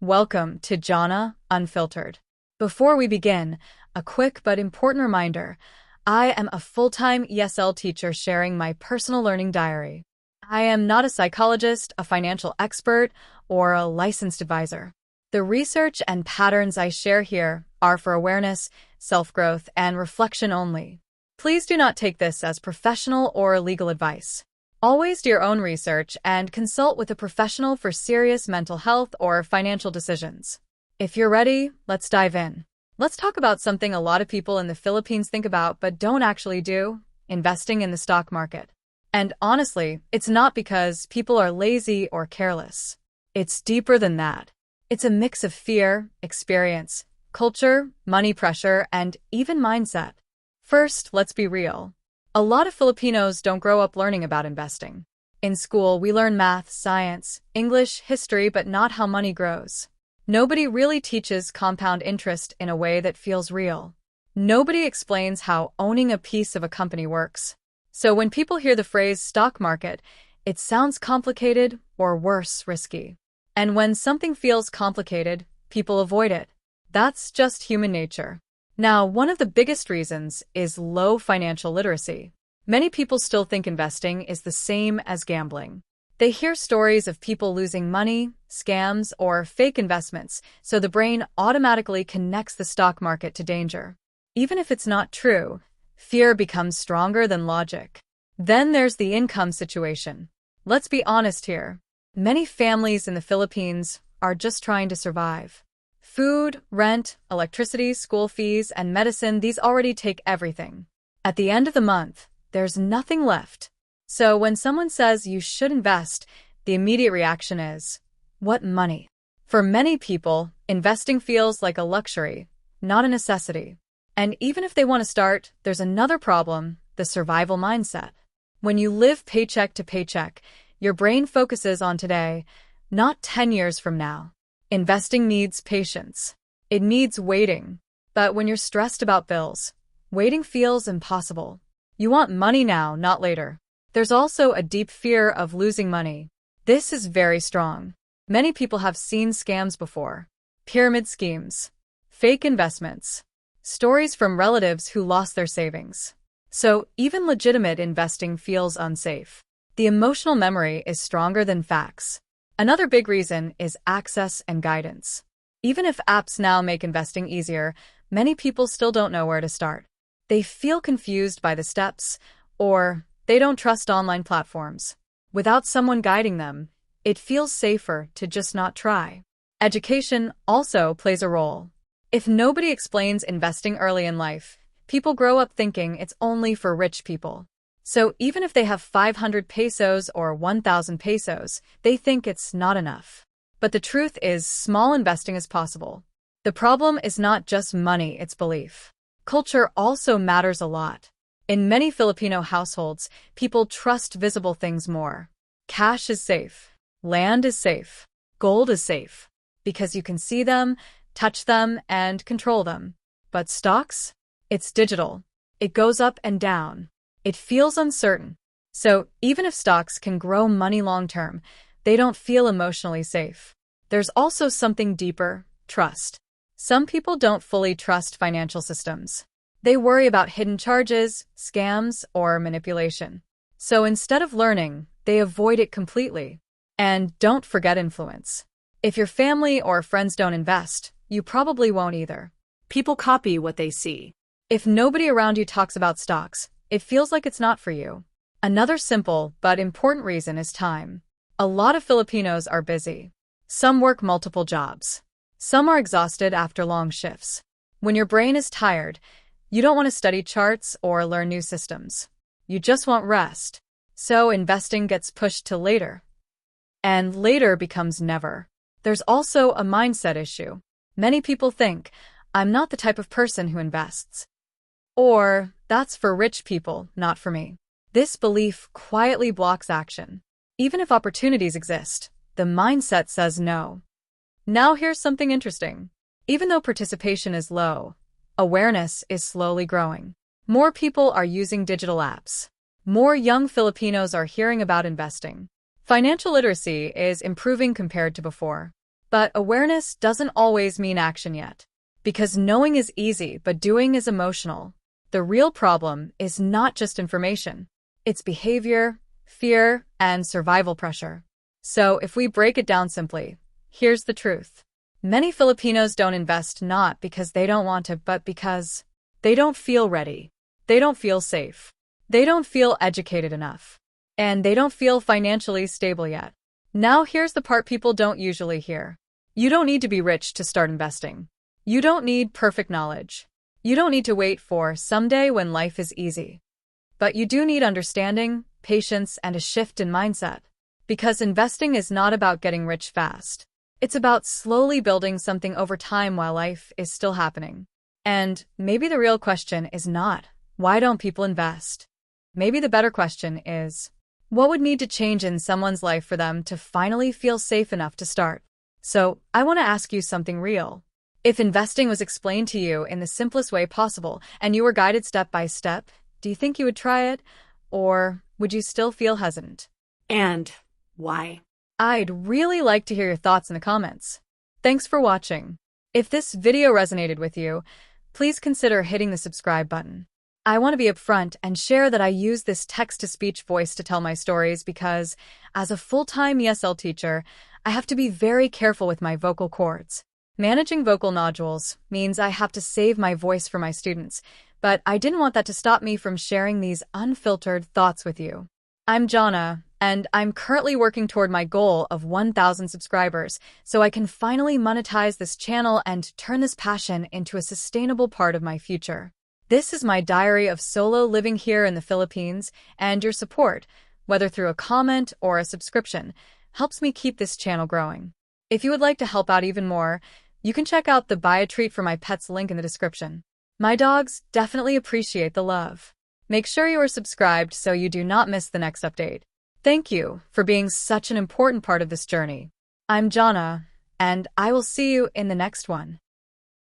Welcome to Jhonna Unfiltered. Before we begin, a quick but important reminder. I am a full-time ESL teacher sharing my personal learning diary. I am not a psychologist, a financial expert, or a licensed advisor. The research and patterns I share here are for awareness, self-growth, and reflection only. Please do not take this as professional or legal advice. Always do your own research and consult with a professional for serious mental health or financial decisions. If you're ready, let's dive in. Let's talk about something a lot of people in the Philippines think about but don't actually do: investing in the stock market. And honestly, it's not because people are lazy or careless. It's deeper than that. It's a mix of fear, experience, culture, money pressure, and even mindset. First, let's be real. A lot of Filipinos don't grow up learning about investing. In school, we learn math, science, English, history, but not how money grows. Nobody really teaches compound interest in a way that feels real. Nobody explains how owning a piece of a company works. So when people hear the phrase stock market, it sounds complicated or worse, risky. And when something feels complicated, people avoid it. That's just human nature. Now, one of the biggest reasons is low financial literacy. Many people still think investing is the same as gambling. They hear stories of people losing money, scams, or fake investments, so the brain automatically connects the stock market to danger. Even if it's not true, fear becomes stronger than logic. Then there's the income situation. Let's be honest here. Many families in the Philippines are just trying to survive. Food, rent, electricity, school fees, and medicine, these already take everything. At the end of the month, there's nothing left. So when someone says you should invest, the immediate reaction is, what money? For many people, investing feels like a luxury, not a necessity. And even if they want to start, there's another problem: the survival mindset. When you live paycheck to paycheck, your brain focuses on today, not 10 years from now. Investing needs patience. It needs waiting. But when you're stressed about bills, waiting feels impossible. You want money now, not later. There's also a deep fear of losing money. This is very strong. Many people have seen scams before: pyramid schemes, fake investments, stories from relatives who lost their savings. So even legitimate investing feels unsafe. The emotional memory is stronger than facts. Another big reason is access and guidance. Even if apps now make investing easier, many people still don't know where to start. They feel confused by the steps, or they don't trust online platforms. Without someone guiding them, it feels safer to just not try. Education also plays a role. If nobody explains investing early in life, people grow up thinking it's only for rich people. So even if they have 500 pesos or 1,000 pesos, they think it's not enough. But the truth is, small investing is possible. The problem is not just money, it's belief. Culture also matters a lot. In many Filipino households, people trust visible things more. Cash is safe. Land is safe. Gold is safe. Because you can see them, touch them, and control them. But stocks? It's digital. It goes up and down. It feels uncertain. So even if stocks can grow money long-term, they don't feel emotionally safe. There's also something deeper: trust. Some people don't fully trust financial systems. They worry about hidden charges, scams, or manipulation. So instead of learning, they avoid it completely. And don't forget influence. If your family or friends don't invest, you probably won't either. People copy what they see. If nobody around you talks about stocks, it feels like it's not for you. Another simple but important reason is time. A lot of Filipinos are busy. Some work multiple jobs. Some are exhausted after long shifts. When your brain is tired, you don't want to study charts or learn new systems. You just want rest. So investing gets pushed to later. And later becomes never. There's also a mindset issue. Many people think, I'm not the type of person who invests. Or, that's for rich people, not for me. This belief quietly blocks action. Even if opportunities exist, the mindset says no. Now here's something interesting. Even though participation is low, awareness is slowly growing. More people are using digital apps. More young Filipinos are hearing about investing. Financial literacy is improving compared to before. But awareness doesn't always mean action yet. Because knowing is easy, but doing is emotional. The real problem is not just information. It's behavior, fear, and survival pressure. So if we break it down simply, here's the truth. Many Filipinos don't invest not because they don't want to, but because they don't feel ready. They don't feel safe. They don't feel educated enough. And they don't feel financially stable yet. Now here's the part people don't usually hear. You don't need to be rich to start investing. You don't need perfect knowledge. You don't need to wait for someday when life is easy. But you do need understanding, patience, and a shift in mindset. Because investing is not about getting rich fast. It's about slowly building something over time while life is still happening. And maybe the real question is not, why don't people invest? Maybe the better question is, what would need to change in someone's life for them to finally feel safe enough to start? So, I want to ask you something real. If investing was explained to you in the simplest way possible and you were guided step by step, do you think you would try it? Or would you still feel hesitant? And why? I'd really like to hear your thoughts in the comments. Thanks for watching. If this video resonated with you, please consider hitting the subscribe button. I want to be upfront and share that I use this text-to-speech voice to tell my stories because, as a full-time ESL teacher, I have to be very careful with my vocal cords. Managing vocal nodules means I have to save my voice for my students, but I didn't want that to stop me from sharing these unfiltered thoughts with you. I'm Jhonna, and I'm currently working toward my goal of 1,000 subscribers so I can finally monetize this channel and turn this passion into a sustainable part of my future. This is my diary of solo living here in the Philippines, and your support, whether through a comment or a subscription, helps me keep this channel growing. If you would like to help out even more, you can check out the Buy a Treat for My Pets link in the description. My dogs definitely appreciate the love. Make sure you are subscribed so you do not miss the next update. Thank you for being such an important part of this journey. I'm Jhonna, and I will see you in the next one.